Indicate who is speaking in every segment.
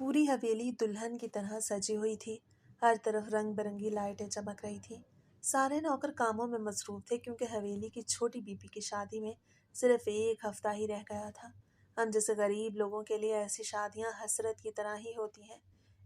Speaker 1: پوری حویلی دلہن کی طرح سجی ہوئی تھی۔ ہر طرف رنگ برنگی لائٹیں چمک رہی تھیں۔ سارے نوکر کاموں میں مصروف تھے کیونکہ حویلی کی چھوٹی بی بی کی شادی میں صرف ایک ہفتہ ہی رہ گیا تھا۔ ہم جیسے غریب لوگوں کے لیے ایسی شادیاں حسرت کی طرح ہی ہوتی ہیں،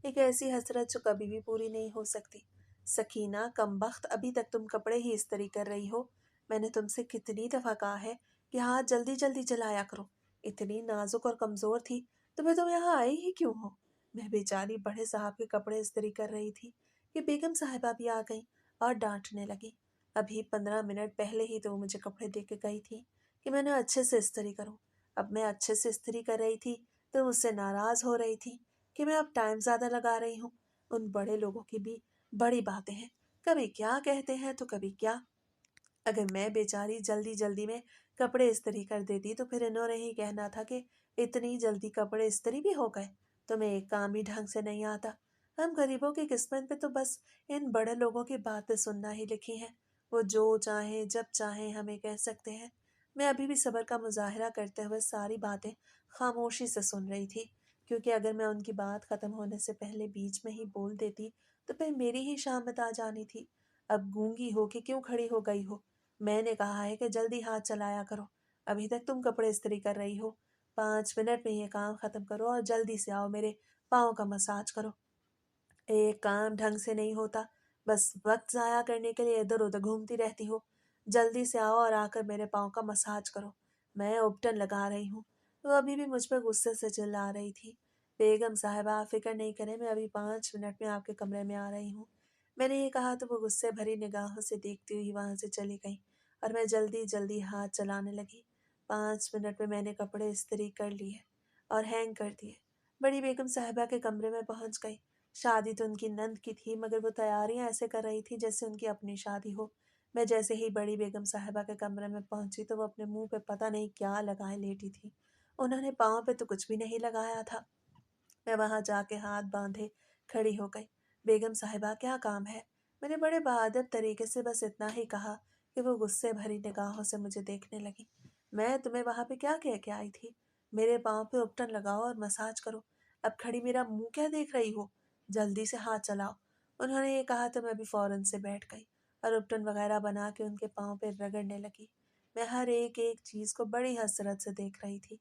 Speaker 1: ایک ایسی حسرت جو کبھی بھی پوری نہیں ہو سکتی۔ سکینہ کمبخت، ابھی تک تم کپڑے ہی استری کر رہی ہو؟ میں نے تم سے کتنی دفعہ کہا ہے کہ ہاتھ جلدی جلدی چلایا کرو۔ اتنی نازک اور کمزور تھی تو پھر تم یہاں آئی ہی کیوں ہو؟ میں بیچاری بڑے صاحب کے کپڑے استری کر رہی تھی کہ بیگم صاحبہ بھی آ گئیں اور ڈانٹنے لگی۔ ابھی 15 منٹ پہلے ہی تو وہ مجھے کپڑے دے کے گئی تھی کہ میں نے اچھے سے استری کروں۔ اب میں اچھے سے استری کر رہی تھی تو مجھ سے ناراض ہو رہی تھی کہ میں اب ٹائم زیادہ لگا رہی ہوں۔ ان بڑے لوگوں کی بھی بڑی باتیں ہیں، کبھی کیا کہتے ہیں تو کبھی کیا۔ اگر میں بیچاری جلدی جلدی میں کپڑے استری کر دیتی تو پھر انہوں نے ہی کہنا تھا کہ اتنی جلدی کپڑے استری بھی ہو گئے، تمہیں ایک کام بھی ڈھنگ سے نہیں آتا۔ ہم غریبوں کی قسمت پہ تو بس ان بڑے لوگوں کی باتیں سننا ہی لکھی ہیں، وہ جو چاہیں جب چاہیں ہمیں کہہ سکتے ہیں۔ میں ابھی بھی صبر کا مظاہرہ کرتے ہوئے ساری باتیں خاموشی سے سن رہی تھی، کیونکہ اگر میں ان کی بات ختم ہونے سے پہلے بیچ میں ہی بول دیتی تو پھر میری ہی شامت آ جانی تھی۔ اب گونگی ہو کے کیوں کھڑی ہو گئی ہو؟ میں نے کہا ہے کہ جلدی ہاتھ چلایا کرو، ابھی تک تم کپڑے استری کر رہی ہو۔ 5 منٹ میں یہ کام ختم کرو اور جلدی سے آؤ میرے پاؤں کا مساج کرو۔ ایک کام ڈھنگ سے نہیں ہوتا، بس وقت ضائع کرنے کے لیے ادھر ادھر گھومتی رہتی ہو۔ جلدی سے آؤ اور آ کر میرے پاؤں کا مساج کرو، میں ابٹن لگا رہی ہوں۔ وہ ابھی بھی مجھ پہ غصے سے چلا رہی تھی۔ بیگم صاحبہ آپ فکر نہیں کریں، میں ابھی 5 منٹ میں آپ کے کمرے میں آ رہی ہوں۔ میں نے یہ کہا تو وہ غصے بھری نگاہوں سے دیکھتی ہوئی وہاں سے چلی گئی اور میں جلدی جلدی ہاتھ چلانے لگی۔ 5 منٹ میں نے کپڑے استری کر لیے اور ہینگ کر دیے۔ بڑی بیگم صاحبہ کے کمرے میں پہنچ گئی۔ شادی تو ان کی نند کی تھی، مگر وہ تیاریاں ایسے کر رہی تھی جیسے ان کی اپنی شادی ہو۔ میں جیسے ہی بڑی بیگم صاحبہ کے کمرے میں پہنچی تو وہ اپنے منہ پہ پتہ نہیں کیا لگائے لیٹی تھی۔ انہوں نے پاؤں پہ تو کچھ بھی نہیں لگایا تھا۔ میں وہاں جا کے ہاتھ باندھے کھڑی ہو گئی۔ بیگم صاحبہ کیا کام ہے؟ میں نے بڑے بہادر طریقے سے بس اتنا ہی کہا کہ وہ غصے بھری نگاہوں سے مجھے دیکھنے لگی۔ میں تمہیں وہاں پہ کیا کہہ کے آئی تھی؟ میرے پاؤں پہ ابٹن لگاؤ اور مساج کرو۔ اب کھڑی میرا منہ کیا دیکھ رہی ہو؟ جلدی سے ہاتھ چلاؤ۔ انہوں نے یہ کہا تو میں بھی فوراً سے بیٹھ گئی اور ابٹن وغیرہ بنا کے ان کے پاؤں پہ رگڑنے لگی۔ میں ہر ایک چیز کو بڑی حسرت سے دیکھ رہی تھی۔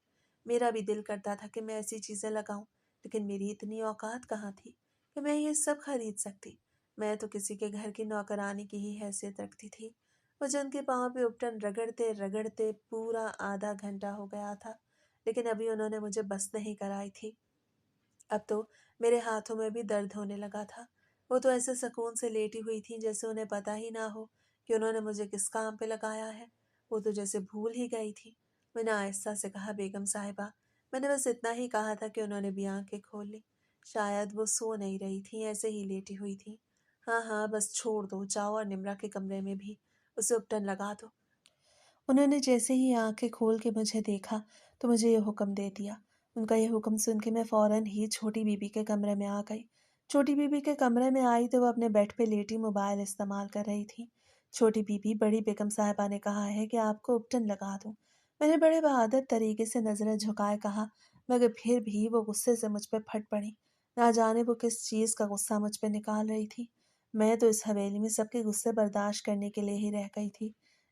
Speaker 1: میرا بھی دل کرتا تھا کہ میں ایسی چیزیں لگاؤں، لیکن میری اتنی اوقات کہاں تھی کہ میں یہ سب خرید سکتی۔ میں تو کسی کے گھر کی نوکرانی کی ہی حیثیت رکھتی تھی۔ وہ جن کے پاؤں پہ ابٹن رگڑتے رگڑتے پورا آدھا گھنٹہ ہو گیا تھا، لیکن ابھی انہوں نے مجھے بس نہیں کرائی تھی۔ اب تو میرے ہاتھوں میں بھی درد ہونے لگا تھا۔ وہ تو ایسے سکون سے لیٹی ہوئی تھی جیسے انہیں پتہ ہی نہ ہو کہ انہوں نے مجھے کس کام پہ لگایا ہے۔ وہ تو جیسے بھول ہی گئی تھی۔ میں نے آہستہ سے کہا بیگم صاحبہ، میں نے بس اتنا ہی کہا تھا کہ انہوں نے بھی آنکھیں کھول لی۔ شاید وہ سو نہیں رہی تھی، ایسے ہی لیٹی ہوئی تھی۔ ہاں ہاں بس چھوڑ دو، جاؤ اور نمرہ کے کمرے میں بھی اسے ابٹن لگا دو۔ انہوں نے جیسے ہی آنکھیں کھول کے مجھے دیکھا تو مجھے یہ حکم دے دیا۔ ان کا یہ حکم سن کے میں فوراً ہی چھوٹی بی بی کے کمرے میں آ گئی۔ چھوٹی بی بی کے کمرے میں آئی تو وہ اپنے بیڈ پہ لیٹی موبائل استعمال کر رہی تھی۔ چھوٹی بی بی، بڑی بیگم صاحبہ نے کہا ہے کہ آپ کو ابٹن لگا دوں۔ میں نے بڑے بہادر طریقے سے نظریں جھکائے کہا، مگر پھر بھی وہ غصے سے مجھ پہ پھٹ پڑی۔ نہ جانے وہ کس چیز کا غصہ مجھ پہ نکال رہی تھی۔ میں تو اس حویلی میں سب کے غصے برداشت کرنے کے لیے ہی رہ گئی تھی۔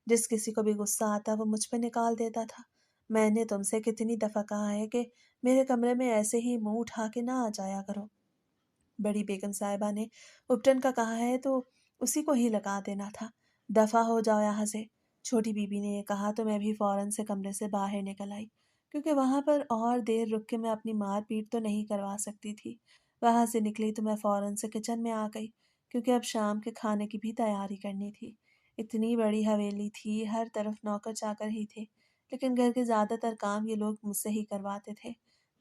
Speaker 1: جس کسی کو بھی غصہ آتا وہ مجھ پہ نکال دیتا تھا۔ میں نے تم سے کتنی دفعہ کہا ہے کہ میرے کمرے میں ایسے ہی منہ اٹھا کے نہ آ جایا کرو۔ بڑی بیگم صاحبہ نے ابٹن کا کہا ہے تو اسی کو ہی لگا دینا تھا، دفع ہو جاؤ یہاں سے۔ چھوٹی بی بی نے یہ کہا تو میں بھی فوراً سے کمرے سے باہر نکل آئی، کیونکہ وہاں پر اور دیر رک کے میں اپنی مار پیٹ تو نہیں کروا سکتی تھی۔ وہاں سے نکلی تو میں فوراً سے کچن میں آ گئی، کیونکہ اب شام کے کھانے کی بھی تیاری کرنی تھی۔ اتنی بڑی حویلی تھی، ہر طرف نوکر چاکر ہی تھے، لیکن گھر کے زیادہ تر کام یہ لوگ مجھ سے ہی کرواتے تھے۔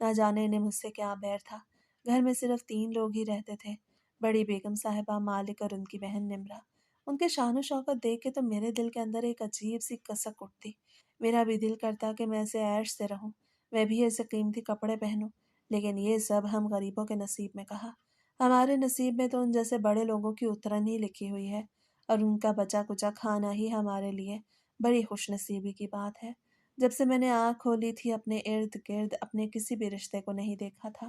Speaker 1: نہ جانے انہیں مجھ سے کیا بیر تھا۔ گھر میں صرف 3 لوگ ہی رہتے تھے، بڑی بیگم صاحبہ، مالک اور ان کی بہن نمرہ۔ ان کے شان و شوکت دیکھ کے تو میرے دل کے اندر ایک عجیب سی کسک اٹھتی۔ میرا بھی دل کرتا کہ میں ایسے عیش سے رہوں، میں بھی ایسے قیمتی کپڑے پہنوں، لیکن یہ سب ہم غریبوں کے نصیب میں کہا۔ ہمارے نصیب میں تو ان جیسے بڑے لوگوں کی اترن ہی لکھی ہوئی ہے، اور ان کا بچا کچا کھانا ہی ہمارے لیے بڑی خوش نصیبی کی بات ہے۔ جب سے میں نے آنکھ کھولی تھی اپنے ارد گرد اپنے کسی بھی رشتے کو نہیں دیکھا تھا،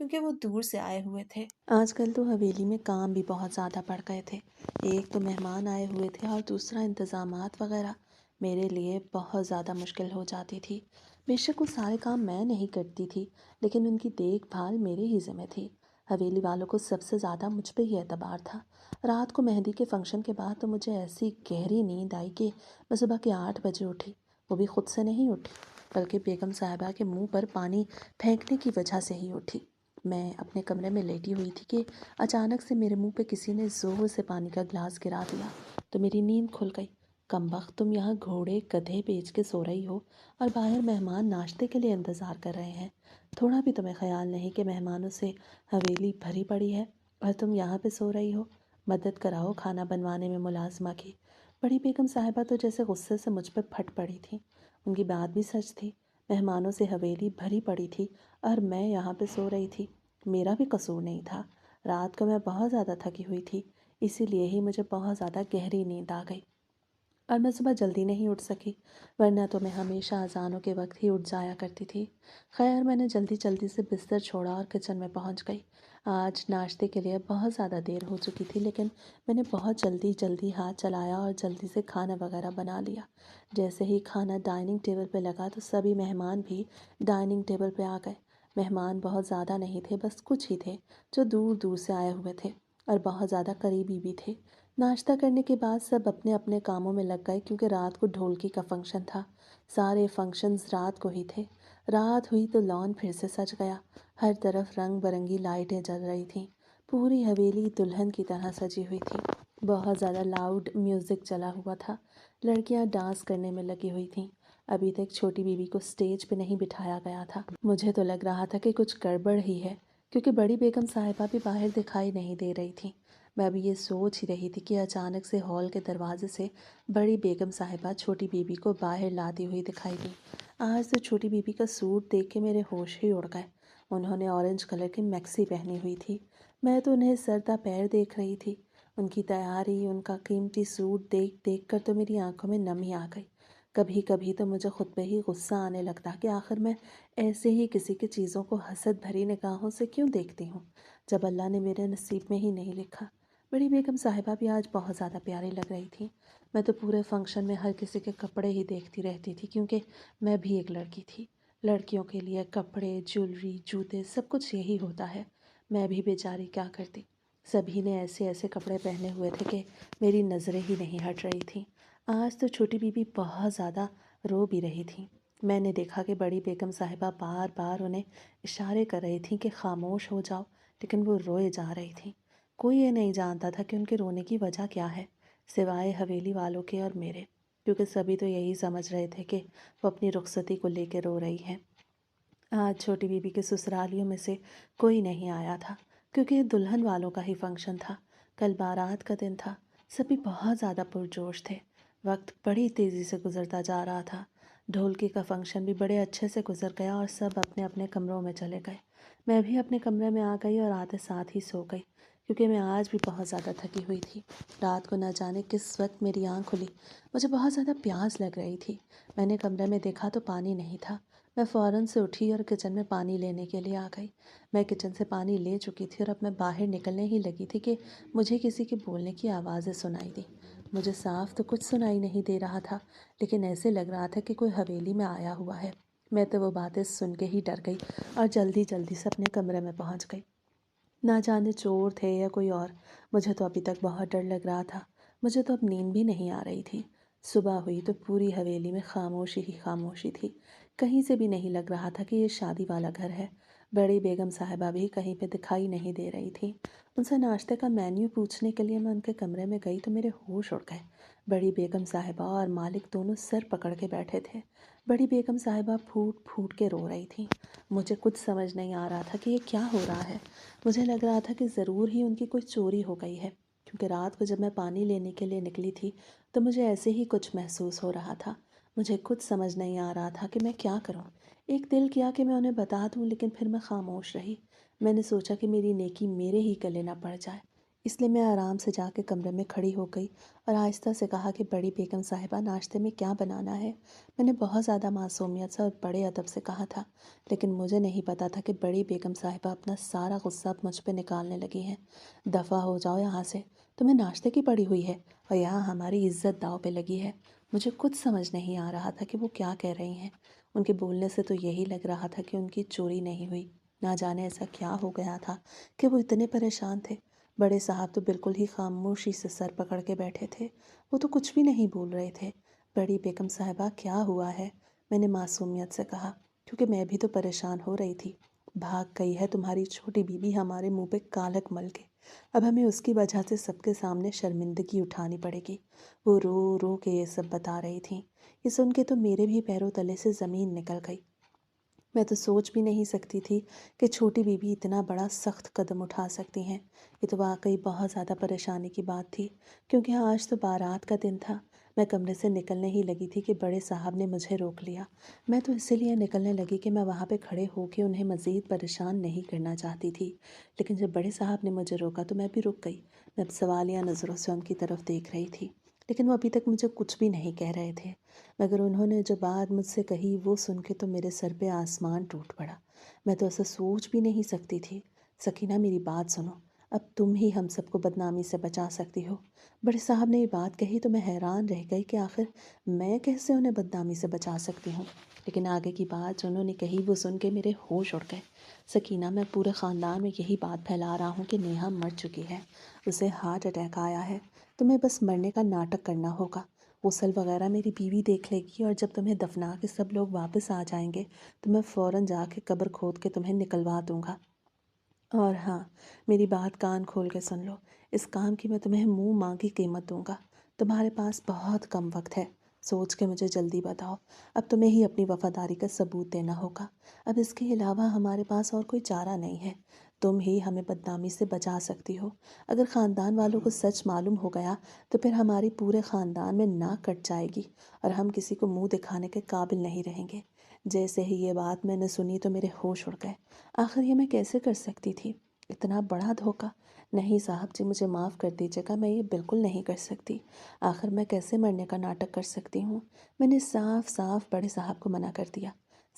Speaker 1: کیونکہ وہ دور سے آئے ہوئے تھے۔ آج کل تو حویلی میں کام بھی بہت زیادہ بڑھ گئے تھے، ایک تو مہمان آئے ہوئے تھے اور دوسرا انتظامات وغیرہ میرے لیے بہت زیادہ مشکل ہو جاتی تھی۔ بے شک وہ سارے کام میں نہیں کرتی تھی، لیکن ان کی دیکھ بھال میرے ہی ذمہ تھی۔ حویلی والوں کو سب سے زیادہ مجھ پہ ہی اعتبار تھا۔ رات کو مہندی کے فنکشن کے بعد تو مجھے ایسی گہری نیند آئی کہ میں صبح کے 8 بجے اٹھی، وہ بھی خود سے نہیں اٹھی بلکہ بیگم صاحبہ کے منہ پر پانی پھینکنے کی وجہ سے ہی اٹھی۔ میں اپنے کمرے میں لیٹی ہوئی تھی کہ اچانک سے میرے منہ پہ کسی نے زور سے پانی کا گلاس گرا دیا تو میری نیند کھل گئی۔ کمبخت، تم یہاں گھوڑے گدھے بیچ کے سو رہی ہو اور باہر مہمان ناشتے کے لیے انتظار کر رہے ہیں۔ تھوڑا بھی تمہیں خیال نہیں کہ مہمانوں سے حویلی بھری پڑی ہے اور تم یہاں پہ سو رہی ہو؟ مدد کراؤ کھانا بنوانے میں ملازمہ کی۔ بڑی بیگم صاحبہ تو جیسے غصے سے مجھ پہ پھٹ پڑی تھی۔ ان کی بات بھی سچ تھی، مہمانوں سے حویلی بھری پڑی تھی اور میں یہاں پہ سو رہی تھی۔ میرا بھی قصور نہیں تھا، رات کو میں بہت زیادہ تھکی ہوئی تھی، اسی لیے ہی مجھے بہت زیادہ گہری نیند آ گئی اور میں صبح جلدی نہیں اٹھ سکی، ورنہ تو میں ہمیشہ اذانوں کے وقت ہی اٹھ جایا کرتی تھی۔ خیر، میں نے جلدی جلدی سے بستر چھوڑا اور کچن میں پہنچ گئی۔ آج ناشتے کے لیے بہت زیادہ دیر ہو چکی تھی، لیکن میں نے بہت جلدی جلدی ہاتھ چلایا اور جلدی سے کھانا وغیرہ بنا لیا۔ جیسے ہی کھانا ڈائننگ ٹیبل پہ لگا تو سبھی مہمان بھی ڈائننگ ٹیبل پہ آ گئے۔ مہمان بہت زیادہ نہیں تھے، بس کچھ ہی تھے جو دور دور سے آئے ہوئے تھے اور بہت زیادہ قریبی بھی تھے۔ ناشتہ کرنے کے بعد سب اپنے اپنے کاموں میں لگ گئے کیونکہ رات کو ڈھولکی کا فنکشن تھا۔ سارے فنکشنز رات کو ہی تھے۔ رات ہوئی تو لان پھر سے سج گیا، ہر طرف رنگ برنگی لائٹیں جل رہی تھیں، پوری حویلی دلہن کی طرح سجی ہوئی تھی۔ بہت زیادہ لاؤڈ میوزک چلا ہوا تھا، لڑکیاں ڈانس کرنے میں لگی ہوئی تھیں۔ ابھی تک چھوٹی بیوی کو سٹیج پہ نہیں بٹھایا گیا تھا۔ مجھے تو لگ رہا تھا کہ کچھ گڑبڑ ہی ہے، کیونکہ بڑی بیگم صاحبہ بھی باہر دکھائی نہیں دے رہی تھی۔ میں ابھی یہ سوچ ہی رہی تھی کہ اچانک سے ہال کے دروازے سے بڑی بیگم صاحبہ چھوٹی بیوی کو باہر لاتی ہوئی دکھائی دی۔ آج تو چھوٹی بیوی کا سوٹ دیکھ کے میرے ہوش ہی اڑ گئے۔ انہوں نے اورنج کلر کی میکسی پہنی ہوئی تھی، میں تو انہیں سر تا پیر دیکھ رہی تھی۔ ان کی تیاری، ان کا قیمتی سوٹ دیکھ دیکھ کر تو میری آنکھوں میں نمی آ گئی۔ کبھی کبھی تو مجھے خود پہ ہی غصہ آنے لگتا کہ آخر میں ایسے ہی کسی کی چیزوں کو حسد بھری نگاہوں سے کیوں دیکھتی ہوں، جب اللہ نے میرے نصیب میں ہی نہیں لکھا۔ بڑی بیگم صاحبہ بھی آج بہت زیادہ پیاری لگ رہی تھی۔ میں تو پورے فنکشن میں ہر کسی کے کپڑے ہی دیکھتی رہتی تھی، کیونکہ میں بھی ایک لڑکی تھی۔ لڑکیوں کے لیے کپڑے، جیولری، جوتے، سب کچھ یہی ہوتا ہے۔ میں بھی بیچاری کیا کرتی، سبھی نے ایسے ایسے کپڑے پہنے ہوئے تھے کہ میری نظریں ہی نہیں ہٹ رہی تھیں۔ آج تو چھوٹی بیوی بہت زیادہ رو بھی رہی تھی۔ میں نے دیکھا کہ بڑی بیگم صاحبہ بار بار انہیں اشارے کر رہی تھیں کہ خاموش ہو جاؤ، لیکن وہ روئے جا رہی تھیں۔ کوئی یہ نہیں جانتا تھا کہ ان کے رونے کی وجہ کیا ہے، سوائے حویلی والوں کے اور میرے، کیونکہ سبھی تو یہی سمجھ رہے تھے کہ وہ اپنی رخصتی کو لے کے رو رہی ہیں۔ آج چھوٹی بیوی کے سسرالیوں میں سے کوئی نہیں آیا تھا، کیونکہ یہ دلہن والوں کا ہی فنکشن تھا۔ کل بارات کا دن تھا، سبھی بہت زیادہ پرجوش تھے۔ وقت بڑی تیزی سے گزرتا جا رہا تھا۔ ڈھولکی کا فنکشن بھی بڑے اچھے سے گزر گیا اور سب اپنے اپنے کمروں میں چلے گئے۔ میں بھی اپنے کمرے میں آ گئی اور آتے ساتھ ہی سو گئی، کیونکہ میں آج بھی بہت زیادہ تھکی ہوئی تھی۔ رات کو نہ جانے کس وقت میری آنکھ کھلی، مجھے بہت زیادہ پیاس لگ رہی تھی۔ میں نے کمرے میں دیکھا تو پانی نہیں تھا۔ میں فوراً سے اٹھی اور کچن میں پانی لینے کے لیے آ گئی۔ میں کچن سے پانی لے چکی تھی اور اب میں باہر نکلنے ہی لگی تھی کہ مجھے کسی کے بولنے کی آوازیں سنائی دی۔ مجھے صاف تو کچھ سنائی نہیں دے رہا تھا، لیکن ایسے لگ رہا تھا کہ کوئی حویلی میں آیا ہوا ہے۔ میں تو وہ باتیں سن کے ہی ڈر گئی اور جلدی جلدی سے اپنے کمرے میں پہنچ گئی۔ نہ جانے چور تھے یا کوئی اور، مجھے تو ابھی تک بہت ڈر لگ رہا تھا۔ مجھے تو اب نیند بھی نہیں آ رہی تھی۔ صبح ہوئی تو پوری حویلی میں خاموشی ہی خاموشی تھی، کہیں سے بھی نہیں لگ رہا تھا کہ یہ شادی والا گھر ہے۔ بڑی بیگم صاحبہ بھی کہیں پہ دکھائی نہیں دے رہی تھی۔ ان سے ناشتے کا مینیو پوچھنے کے لیے میں ان کے کمرے میں گئی تو میرے ہوش اڑ گئے۔ بڑی بیگم صاحبہ اور مالک دونوں سر پکڑ کے بیٹھے تھے۔ بڑی بیگم صاحبہ پھوٹ پھوٹ کے رو رہی تھیں۔ مجھے کچھ سمجھ نہیں آ رہا تھا کہ یہ کیا ہو رہا ہے۔ مجھے لگ رہا تھا کہ ضرور ہی ان کی کوئی چوری ہو گئی ہے، کیونکہ رات کو جب میں پانی لینے کے لیے نکلی تھی تو مجھے ایسے ہی کچھ محسوس ہو رہا تھا۔ مجھے کچھ سمجھ نہیں آ رہا تھا کہ میں کیا کروں۔ ایک دل کیا کہ میں انہیں بتا دوں، لیکن پھر میں خاموش رہی۔ میں نے سوچا کہ میری نیکی میرے ہی گلے نہ پڑ جائے، اس لیے میں آرام سے جا کے کمرے میں کھڑی ہو گئی اور آہستہ سے کہا کہ بڑی بیگم صاحبہ ناشتے میں کیا بنانا ہے؟ میں نے بہت زیادہ معصومیت سے اور بڑے ادب سے کہا تھا، لیکن مجھے نہیں پتا تھا کہ بڑی بیگم صاحبہ اپنا سارا غصہ اب مجھ پہ نکالنے لگی ہیں۔ دفع ہو جاؤ یہاں سے، تمہیں ناشتے کی پڑی ہوئی ہے اور یہاں ہماری عزت داؤ پہ لگی ہے۔ مجھے کچھ سمجھ نہیں آ رہا تھا کہ وہ کیا کہہ رہی ہیں۔ ان کے بولنے سے تو یہی لگ رہا تھا کہ ان کی چوری نہیں ہوئی۔ نہ جانے ایسا کیا ہو گیا تھا کہ وہ اتنے پریشان تھے۔ بڑے صاحب تو بالکل ہی خاموشی سے سر پکڑ کے بیٹھے تھے، وہ تو کچھ بھی نہیں بول رہے تھے۔ بڑی بیگم صاحبہ کیا ہوا ہے؟ میں نے معصومیت سے کہا، کیونکہ میں بھی تو پریشان ہو رہی تھی۔ بھاگ گئی ہے تمہاری چھوٹی بیوی ہمارے منہ پہ کالک مل کے، اب ہمیں اس کی وجہ سے سب کے سامنے شرمندگی اٹھانی پڑے گی۔ وہ رو رو کے یہ سب بتا رہی تھیں۔ یہ سن کے تو میرے بھی پیروں تلے سے زمین نکل گئی۔ میں تو سوچ بھی نہیں سکتی تھی کہ چھوٹی بیوی اتنا بڑا سخت قدم اٹھا سکتی ہیں۔ یہ تو واقعی بہت زیادہ پریشانی کی بات تھی، کیونکہ آج تو بارات کا دن تھا۔ میں کمرے سے نکلنے ہی لگی تھی کہ بڑے صاحب نے مجھے روک لیا۔ میں تو اسی لیے نکلنے لگی کہ میں وہاں پہ کھڑے ہو کے انہیں مزید پریشان نہیں کرنا چاہتی تھی، لیکن جب بڑے صاحب نے مجھے روکا تو میں بھی رک گئی۔ میں اب سوالیہ نظروں سے ان کی طرف دیکھ رہی تھی، لیکن وہ ابھی تک مجھے کچھ بھی نہیں کہہ رہے تھے، مگر انہوں نے جو بات مجھ سے کہی وہ سن کے تو میرے سر پہ آسمان ٹوٹ پڑا۔ میں تو ایسا سوچ بھی نہیں سکتی تھی۔ سکینہ میری بات سنو، اب تم ہی ہم سب کو بدنامی سے بچا سکتی ہو۔ بڑے صاحب نے یہ بات کہی تو میں حیران رہ گئی کہ آخر میں کیسے انہیں بدنامی سے بچا سکتی ہوں، لیکن آگے کی بات جو انہوں نے کہی وہ سن کے میرے ہوش اڑ گئے۔ سکینہ، میں پورے خاندان میں یہی بات پھیلا رہا ہوں کہ نیہا مر چکی ہے، اسے ہارٹ اٹیک آیا ہے، تمہیں بس مرنے کا ناٹک کرنا ہوگا۔ غسل وغیرہ میری بیوی دیکھ لے گی اور جب تمہیں دفنا کے سب لوگ واپس آ جائیں گے تو میں فوراً جا کے قبر کھود کے تمہیں نکلوا دوں گا۔ اور ہاں، میری بات کان کھول کے سن لو، اس کام کی میں تمہیں منہ مانگی قیمت دوں گا۔ تمہارے پاس بہت کم وقت ہے، سوچ کے مجھے جلدی بتاؤ۔ اب تمہیں ہی اپنی وفاداری کا ثبوت دینا ہوگا۔ اب اس کے علاوہ ہمارے پاس اور کوئی چارہ نہیں ہے۔ تم ہی ہمیں بدنامی سے بچا سکتی ہو۔ اگر خاندان والوں کو سچ معلوم ہو گیا تو پھر ہماری پورے خاندان میں ناک کٹ جائے گی اور ہم کسی کو منہ دکھانے کے قابل نہیں رہیں گے۔ جیسے ہی یہ بات میں نے سنی تو میرے ہوش اڑ گئے۔ آخر یہ میں کیسے کر سکتی تھی؟ اتنا بڑا دھوکہ! نہیں صاحب جی، مجھے معاف کر دیجیے گا، میں یہ بالکل نہیں کر سکتی۔ آخر میں کیسے مرنے کا ناٹک کر سکتی ہوں؟ میں نے صاف صاف بڑے صاحب کو منع کر دیا۔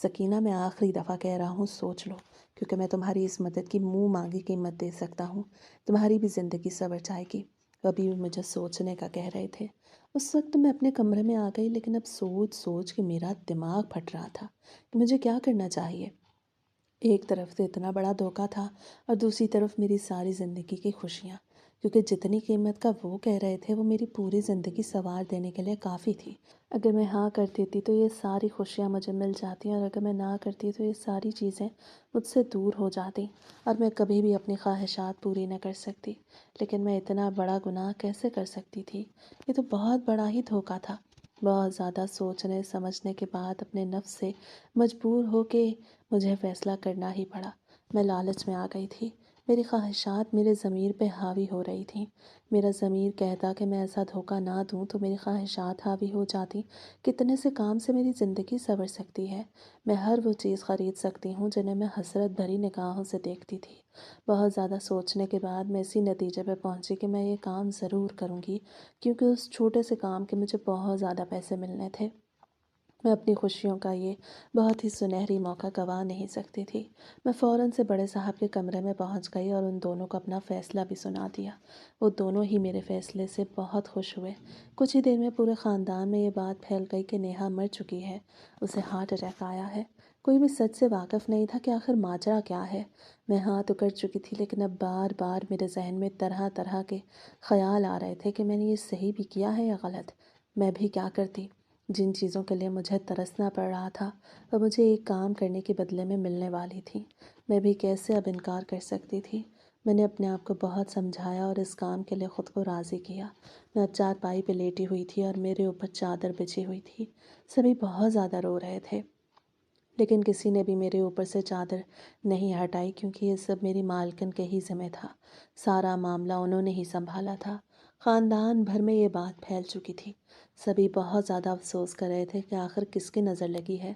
Speaker 1: سکینہ، میں آخری دفعہ کہہ رہا ہوں، سوچ لو، کیونکہ میں تمہاری اس مدد کی منہ مانگی قیمت دے سکتا ہوں۔ تمہاری بھی زندگی سنور جائے گی۔ وہ ابھی بھی مجھے سوچنے کا کہہ رہے تھے۔ اس وقت میں اپنے کمرے میں آ گئی، لیکن اب سوچ سوچ کے میرا دماغ پھٹ رہا تھا کہ مجھے کیا کرنا چاہیے۔ ایک طرف سے اتنا بڑا دھوکہ تھا اور دوسری طرف میری ساری زندگی کی خوشیاں، کیونکہ جتنی قیمت کا وہ کہہ رہے تھے وہ میری پوری زندگی سنوار دینے کے لیے کافی تھی۔ اگر میں ہاں کر دیتی تو یہ ساری خوشیاں مجھے مل جاتی اور اگر میں نہ کرتی تو یہ ساری چیزیں مجھ سے دور ہو جاتی اور میں کبھی بھی اپنی خواہشات پوری نہ کر سکتی۔ لیکن میں اتنا بڑا گناہ کیسے کر سکتی تھی؟ یہ تو بہت بڑا ہی دھوکہ تھا۔ بہت زیادہ سوچنے سمجھنے کے بعد اپنے نفس سے مجبور ہو کے مجھے فیصلہ کرنا ہی پڑا۔ میں لالچ میں آ گئی تھی۔ میری خواہشات میرے ضمیر پہ حاوی ہو رہی تھیں۔ میرا ضمیر کہتا کہ میں ایسا دھوکہ نہ دوں تو میری خواہشات حاوی ہو جاتی۔ کتنے سے کام سے میری زندگی سنور سکتی ہے۔ میں ہر وہ چیز خرید سکتی ہوں جنہیں میں حسرت بھری نگاہوں سے دیکھتی تھی۔ بہت زیادہ سوچنے کے بعد میں اسی نتیجے پہ پہنچی کہ میں یہ کام ضرور کروں گی، کیونکہ اس چھوٹے سے کام کے مجھے بہت زیادہ پیسے ملنے تھے۔ میں اپنی خوشیوں کا یہ بہت ہی سنہری موقع گنوا نہیں سکتی تھی۔ میں فوراً سے بڑے صاحب کے کمرے میں پہنچ گئی اور ان دونوں کو اپنا فیصلہ بھی سنا دیا۔ وہ دونوں ہی میرے فیصلے سے بہت خوش ہوئے۔ کچھ ہی دیر میں پورے خاندان میں یہ بات پھیل گئی کہ نیہا مر چکی ہے، اسے ہارٹ اٹیک آیا ہے۔ کوئی بھی سچ سے واقف نہیں تھا کہ آخر ماجرا کیا ہے۔ میں ہاں تو کر چکی تھی، لیکن اب بار بار میرے ذہن میں طرح طرح کے خیال آ رہے تھے کہ میں نے یہ صحیح بھی کیا ہے یا غلط۔ میں بھی کیا کرتی؟ جن چیزوں کے لیے مجھے ترسنا پڑ رہا تھا وہ مجھے ایک کام کرنے کے بدلے میں ملنے والی تھی۔ میں بھی کیسے اب انکار کر سکتی تھی؟ میں نے اپنے آپ کو بہت سمجھایا اور اس کام کے لیے خود کو راضی کیا۔ میں اب چارپائی پہ لیٹی ہوئی تھی اور میرے اوپر چادر بچھی ہوئی تھی۔ سبھی بہت زیادہ رو رہے تھے، لیکن کسی نے بھی میرے اوپر سے چادر نہیں ہٹائی، کیونکہ یہ سب میری مالکن کے ہی ذمہ تھا۔ سارا معاملہ انہوں نے ہی سنبھالا تھا۔ خاندان بھر میں یہ بات پھیل چکی تھی۔ سبھی بہت زیادہ افسوس کر رہے تھے کہ آخر کس کی نظر لگی ہے۔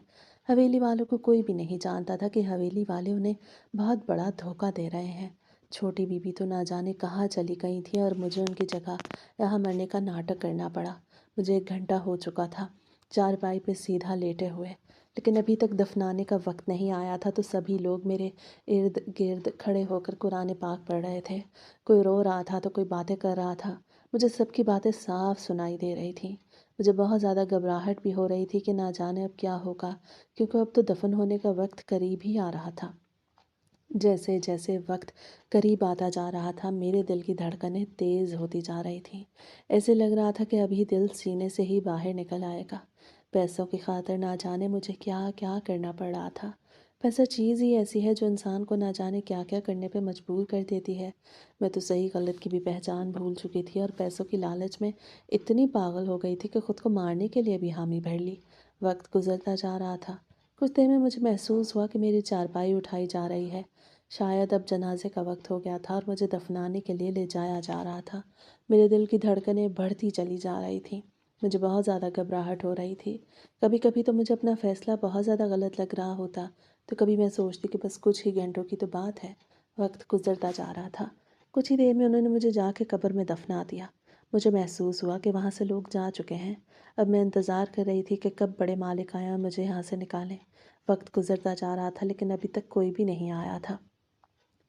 Speaker 1: حویلی والوں کو کوئی بھی نہیں جانتا تھا کہ حویلی والے انہیں بہت بڑا دھوکہ دے رہے ہیں۔
Speaker 2: چھوٹی بیوی تو نہ جانے کہاں چلی گئی تھیں اور مجھے ان کی جگہ یہاں مرنے کا ناٹک کرنا پڑا۔ مجھے 1 گھنٹہ ہو چکا تھا چارپائی پہ سیدھا لیٹے ہوئے، لیکن ابھی تک دفنانے کا وقت نہیں آیا تھا، تو سبھی لوگ میرے ارد گرد کھڑے ہو کر قرآن پاک پڑھ رہے تھے۔ کوئی رو رہا تھا تو کوئی باتیں کر رہا تھا۔ مجھے سب کی باتیں صاف سنائی دے رہی تھیں۔ مجھے بہت زیادہ گھبراہٹ بھی ہو رہی تھی کہ نہ جانے اب کیا ہوگا، کیونکہ اب تو دفن ہونے کا وقت قریب ہی آ رہا تھا۔ جیسے جیسے وقت قریب آتا جا رہا تھا، میرے دل کی دھڑکنیں تیز ہوتی جا رہی تھیں۔ ایسے لگ رہا تھا کہ ابھی دل سینے سے ہی باہر نکل آئے گا۔ پیسوں کی خاطر نہ جانے مجھے کیا کیا کرنا پڑ رہا تھا۔ پیسہ چیز ہی ایسی ہے جو انسان کو نہ جانے کیا کیا کرنے پہ مجبور کر دیتی ہے۔ میں تو صحیح غلط کی بھی پہچان بھول چکی تھی اور پیسوں کی لالچ میں اتنی پاگل ہو گئی تھی کہ خود کو مارنے کے لیے بھی حامی بھر لی۔ وقت گزرتا جا رہا تھا۔ کچھ دیر میں مجھے محسوس ہوا کہ میری چارپائی اٹھائی جا رہی ہے۔ شاید اب جنازے کا وقت ہو گیا تھا اور مجھے دفنانے کے لیے لے جایا جا رہا تھا۔ میرے دل کی دھڑکنیں بڑھتی چلی جا رہی تھیں۔ مجھے بہت زیادہ گھبراہٹ ہو رہی تھی۔ کبھی کبھی تو مجھے اپنا فیصلہ بہت زیادہ غلط لگ رہا ہوتا، تو کبھی میں سوچتی کہ بس کچھ ہی گھنٹوں کی تو بات ہے۔ وقت گزرتا جا رہا تھا۔ کچھ ہی دیر میں انہوں نے مجھے جا کے قبر میں دفنا دیا۔ مجھے محسوس ہوا کہ وہاں سے لوگ جا چکے ہیں۔ اب میں انتظار کر رہی تھی کہ کب بڑے مالک آئیں اور مجھے یہاں سے نکالیں۔ وقت گزرتا جا رہا تھا لیکن ابھی تک کوئی بھی نہیں آیا تھا۔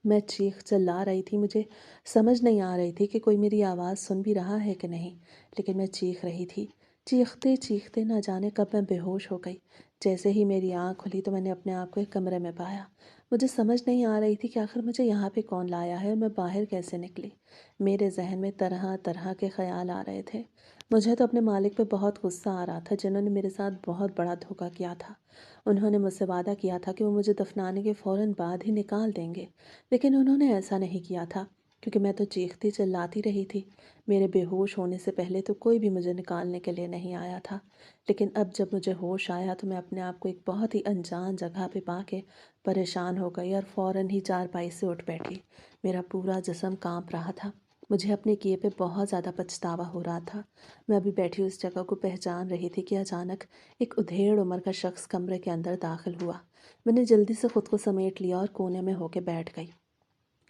Speaker 2: میں چیخ چلا رہی تھی، مجھے سمجھ نہیں آ رہی تھی کہ کوئی میری آواز سن بھی رہا ہے کہ نہیں، لیکن میں چیخ رہی تھی۔ چیختے چیختے نہ جانے کب میں بے ہوش ہو گئی۔ جیسے ہی میری آنکھ کھلی تو میں نے اپنے آپ کو ایک کمرے میں پایا۔ مجھے سمجھ نہیں آ رہی تھی کہ آخر مجھے یہاں پہ کون لایا ہے اور میں باہر کیسے نکلی۔ میرے ذہن میں طرح طرح کے خیال آ رہے تھے۔ مجھے تو اپنے مالک پہ بہت غصہ آ رہا تھا، جنہوں نے میرے ساتھ بہت بڑا دھوکہ کیا تھا۔ انہوں نے مجھ سے وعدہ کیا تھا کہ وہ مجھے دفنانے کے فوراً بعد ہی نکال دیں گے، لیکن انہوں نے ایسا نہیں کیا تھا، کیونکہ میں تو چیختی چلاتی رہی تھی۔ میرے بے ہوش ہونے سے پہلے تو کوئی بھی مجھے نکالنے کے لیے نہیں آیا تھا، لیکن اب جب مجھے ہوش آیا تو میں اپنے آپ کو ایک بہت ہی انجان جگہ پہ پا کے پریشان ہو گئی اور فوراً ہی چارپائی سے اٹھ بیٹھی۔ میرا پورا جسم کانپ رہا تھا۔ مجھے اپنے کیے پہ بہت زیادہ پچھتاوا ہو رہا تھا۔ میں ابھی بیٹھی اس جگہ کو پہچان رہی تھی کہ اچانک ایک ادھیڑ عمر کا شخص کمرے کے اندر داخل ہوا۔ میں نے جلدی سے خود کو سمیٹ لیا اور کونے میں ہو کے بیٹھ گئی۔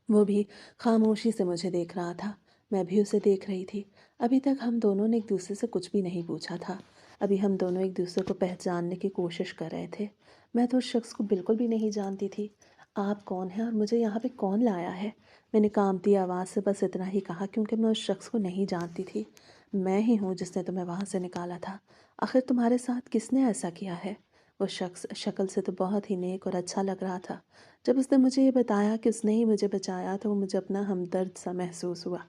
Speaker 2: وہ بھی خاموشی سے مجھے دیکھ رہا تھا، میں بھی اسے دیکھ رہی تھی۔ ابھی تک ہم دونوں نے ایک دوسرے سے کچھ بھی نہیں پوچھا تھا۔ ابھی ہم دونوں ایک دوسرے کو پہچاننے کی کوشش کر رہے تھے۔ میں تو اس شخص کو بالکل بھی نہیں جانتی تھی۔ آپ کون ہیں اور مجھے یہاں پہ کون لایا ہے؟ میں نے کانپتی آواز سے بس اتنا ہی کہا، کیونکہ میں اس شخص کو نہیں جانتی تھی۔ میں ہی ہوں جس نے تمہیں وہاں سے نکالا تھا۔ آخر تمہارے ساتھ کس نے ایسا کیا ہے؟ وہ شخص شکل سے تو بہت ہی نیک اور اچھا لگ رہا تھا۔ جب اس نے مجھے یہ بتایا کہ اس نے ہی مجھے بچایا تو وہ مجھے اپنا ہمدرد سا محسوس ہوا،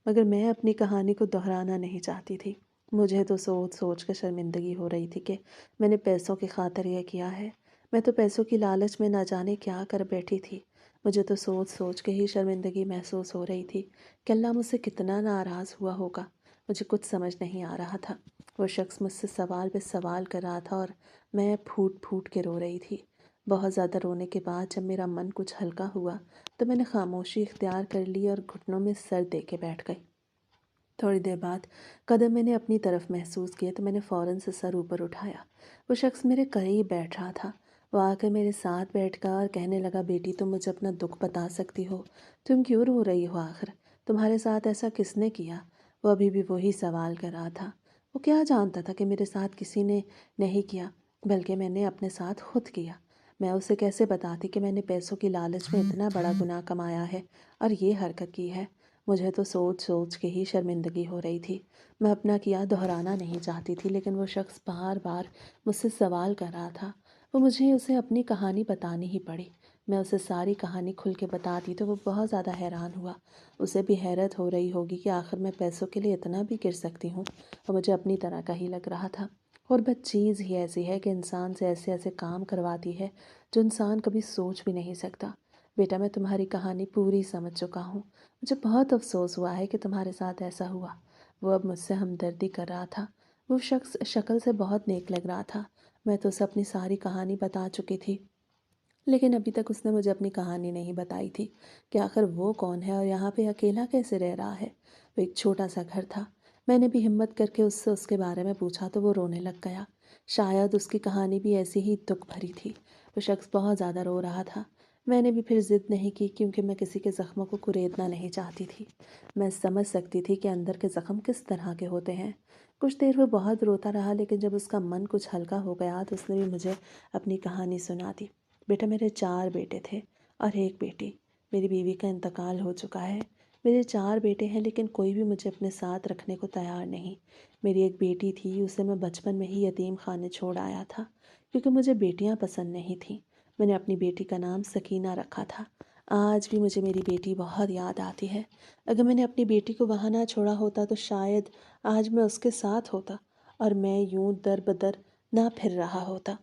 Speaker 2: مگر میں اپنی کہانی کو دہرانا نہیں چاہتی تھی۔ مجھے تو سوچ سوچ کر شرمندگی ہو رہی تھی کہ میں نے پیسوں کی خاطر یہ کیا ہے۔ میں تو پیسوں کی لالچ میں نہ جانے کیا کر بیٹھی تھی۔ مجھے تو سوچ سوچ کے ہی شرمندگی محسوس ہو رہی تھی کہ اللہ مجھ سے کتنا ناراض ہوا ہوگا۔ مجھے کچھ سمجھ نہیں آ رہا تھا۔ وہ شخص مجھ سے سوال پہ سوال کر رہا تھا اور میں پھوٹ پھوٹ کے رو رہی تھی۔ بہت زیادہ رونے کے بعد جب میرا من کچھ ہلکا ہوا تو میں نے خاموشی اختیار کر لی اور گھٹنوں میں سر دے کے بیٹھ گئی۔ تھوڑی دیر بعد قدم میں نے اپنی طرف محسوس کیے تو میں نے فوراً سے سر اوپر اٹھایا۔ وہ شخص میرے قریب بیٹھ رہا تھا۔ وہ آ کر میرے ساتھ بیٹھ گیا اور کہنے لگا، بیٹی تم مجھے اپنا دکھ بتا سکتی ہو؟ تم کیوں رو رہی ہو؟ آخر تمہارے ساتھ ایسا کس نے کیا؟ وہ ابھی بھی وہی سوال کر رہا تھا۔ وہ کیا جانتا تھا کہ میرے ساتھ کسی نے نہیں کیا، بلکہ میں نے اپنے ساتھ خود کیا۔ میں اسے کیسے بتاتی کہ میں نے پیسوں کی لالچ میں اتنا بڑا گناہ کمایا ہے اور یہ حرکت کی ہے؟ مجھے تو سوچ سوچ کے ہی شرمندگی ہو رہی تھی۔ میں اپنا کیا دہرانا نہیں چاہتی تھی، لیکن وہ شخص بار بار مجھ سے سوال کر رہا تھا۔ وہ مجھے اسے اپنی کہانی بتانی ہی پڑی۔ میں اسے ساری کہانی کھل کے بتاتی تو وہ بہت زیادہ حیران ہوا۔ اسے بھی حیرت ہو رہی ہوگی کہ آخر میں پیسوں کے لیے اتنا بھی گر سکتی ہوں، اور مجھے اپنی طرح کا ہی لگ رہا تھا۔ اور بس چیز ہی ایسی ہے کہ انسان سے ایسے ایسے کام کرواتی ہے جو انسان کبھی سوچ بھی نہیں سکتا۔ بیٹا میں تمہاری کہانی پوری سمجھ چکا ہوں۔ مجھے بہت افسوس ہوا ہے کہ تمہارے ساتھ ایسا ہوا۔ وہ اب مجھ سے ہمدردی کر رہا تھا۔ وہ شخص شکل سے بہت نیک لگ رہا تھا۔ میں تو اسے اپنی ساری کہانی بتا چکی تھی، لیکن ابھی تک اس نے مجھے اپنی کہانی نہیں بتائی تھی کہ آخر وہ کون ہے اور یہاں پہ اکیلا کیسے رہ رہا ہے۔ وہ ایک چھوٹا سا گھر تھا۔ میں نے بھی ہمت کر کے اس سے اس کے بارے میں پوچھا تو وہ رونے لگ گیا۔ شاید اس کی کہانی بھی ایسی ہی دکھ بھری تھی۔ وہ شخص بہت زیادہ رو رہا تھا۔ میں نے بھی پھر ضد نہیں کی کیونکہ میں کسی کے زخموں کو کریدنا نہیں چاہتی تھی۔ میں سمجھ سکتی تھی کہ اندر کے زخم کس طرح کے ہوتے ہیں۔ کچھ دیر وہ بہت روتا رہا لیکن جب اس کا من کچھ ہلکا ہو گیا تو اس نے بھی مجھے اپنی کہانی سنا دی۔ بیٹا میرے 4 بیٹے تھے اور 1 بیٹی۔ میری بیوی کا انتقال ہو چکا ہے۔ میرے 4 بیٹے ہیں لیکن کوئی بھی مجھے اپنے ساتھ رکھنے کو تیار نہیں۔ میری ایک بیٹی تھی، اسے میں بچپن میں ہی یتیم خانے چھوڑ آیا تھا کیونکہ مجھے بیٹیاں پسند نہیں تھیں۔ میں نے اپنی بیٹی کا نام سکینہ رکھا تھا۔ آج بھی مجھے میری بیٹی بہت یاد آتی ہے۔ اگر میں نے اپنی بیٹی کو وہاں نہ چھوڑا ہوتا تو شاید آج میں اس کے ساتھ ہوتا اور میں یوں در بدر نہ پھر رہا ہوتا۔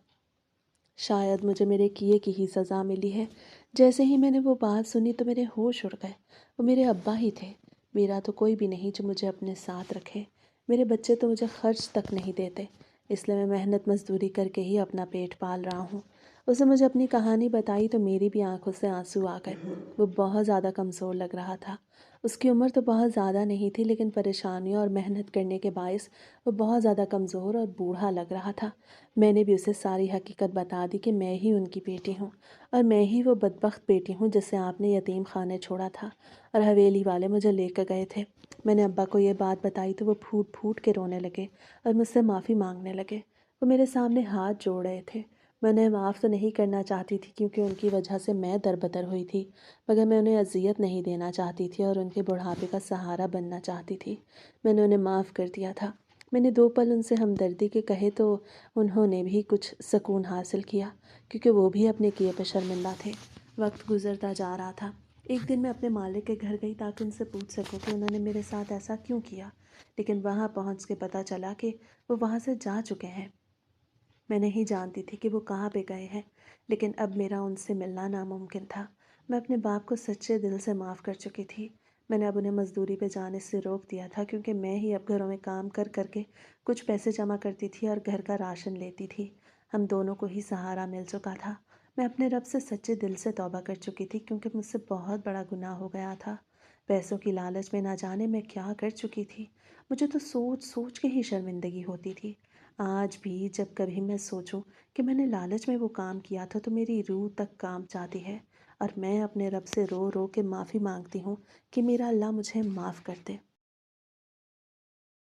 Speaker 2: شاید مجھے میرے کیے کی ہی سزا ملی ہے۔ جیسے ہی میں نے وہ بات سنی تو میرے ہوش اڑ گئے۔ وہ میرے ابا ہی تھے۔ میرا تو کوئی بھی نہیں جو مجھے اپنے ساتھ رکھے۔ میرے بچے تو مجھے خرچ تک نہیں دیتے، اس لیے میں محنت مزدوری کر کے ہی اپنا پیٹ پال رہا ہوں۔ اسے مجھے اپنی کہانی بتائی تو میری بھی آنکھوں سے آنسو آ گئے۔ وہ بہت زیادہ کمزور لگ رہا تھا۔ اس کی عمر تو بہت زیادہ نہیں تھی لیکن پریشانیوں اور محنت کرنے کے باعث وہ بہت زیادہ کمزور اور بوڑھا لگ رہا تھا۔ میں نے بھی اسے ساری حقیقت بتا دی کہ میں ہی ان کی بیٹی ہوں اور میں ہی وہ بدبخت بیٹی ہوں جسے آپ نے یتیم خانے چھوڑا تھا اور حویلی والے مجھے لے کر گئے تھے۔ میں نے ابا کو یہ بات بتائی تو وہ پھوٹ پھوٹ کے رونے لگے اور مجھ سے معافی مانگنے لگے۔ وہ میرے سامنے ہاتھ جوڑ رہے تھے۔ میں انہیں معاف تو نہیں کرنا چاہتی تھی کیونکہ ان کی وجہ سے میں دربدر ہوئی تھی، مگر میں انہیں اذیت نہیں دینا چاہتی تھی اور ان کے بڑھاپے کا سہارا بننا چاہتی تھی۔ میں نے انہیں معاف کر دیا تھا۔ میں نے 2 پل ان سے ہمدردی کے کہے تو انہوں نے بھی کچھ سکون حاصل کیا کیونکہ وہ بھی اپنے کیے پہ شرمندہ تھے۔ وقت گزرتا جا رہا تھا۔ ایک دن میں اپنے مالک کے گھر گئی تاکہ ان سے پوچھ سکوں کہ انہوں نے میرے ساتھ ایسا کیوں کیا، لیکن وہاں پہنچ کے پتہ چلا کہ وہ وہاں سے جا چکے ہیں۔ میں نہیں جانتی تھی کہ وہ کہاں پہ گئے ہیں، لیکن اب میرا ان سے ملنا ناممکن تھا۔ میں اپنے باپ کو سچے دل سے معاف کر چکی تھی۔ میں نے اب انہیں مزدوری پہ جانے سے روک دیا تھا کیونکہ میں ہی اب گھروں میں کام کر کر کے کچھ پیسے جمع کرتی تھی اور گھر کا راشن لیتی تھی۔ ہم دونوں کو ہی سہارا مل چکا تھا۔ میں اپنے رب سے سچے دل سے توبہ کر چکی تھی کیونکہ مجھ سے بہت بڑا گناہ ہو گیا تھا۔ پیسوں کی لالچ میں نہ جانے میں کیا کر چکی تھی۔ مجھے تو سوچ سوچ کے ہی شرمندگی ہوتی تھی۔ آج بھی جب کبھی میں سوچوں کہ میں نے لالچ میں وہ کام کیا تھا تو میری روح تک کانپ جاتی ہے اور میں اپنے رب سے رو رو کے معافی مانگتی ہوں کہ میرا اللہ مجھے معاف کر دے۔